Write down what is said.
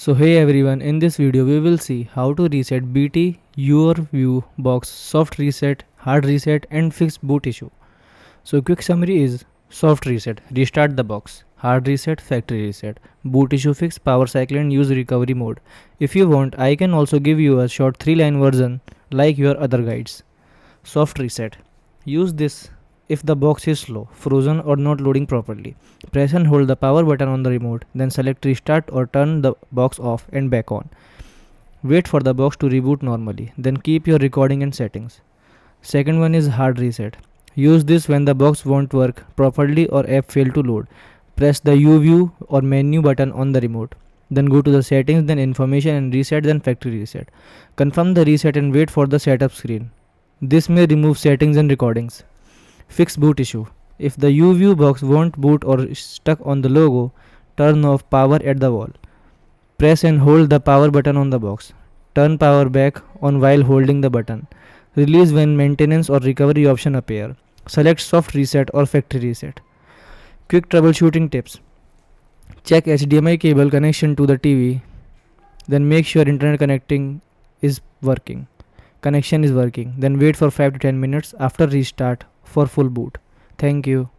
So hey everyone, in this video we will see how to reset BT YouView box soft reset, hard reset and fix boot issue. So quick summary is soft reset, restart the box, hard reset, factory reset, boot issue fix, power cycle and use recovery mode. If you want, I can also give you a short 3-line version like your other guides. Soft reset. Use this if the box is slow, frozen or not loading properly. Press and hold the power button on the remote, then select restart or turn the box off and back on. Wait for the box to reboot normally, then keep your recording and settings. Second one is hard reset. Use this when the box won't work properly or app fail to load. Press the YouView or menu button on the remote. Then go to the settings, then information and reset, then factory reset. Confirm the reset and wait for the setup screen. This may remove settings and recordings. Fix boot issue. If the YouView box won't boot or is stuck on the logo, turn off power at the wall. Press and hold the power button on the box. Turn power back on while holding the button. Release when maintenance or recovery option appear. Select soft reset or factory reset. Quick troubleshooting tips. Check HDMI cable connection to the TV. Then make sure internet connection is working. Then wait for 5 to 10 minutes after restart for full boot. Thank you.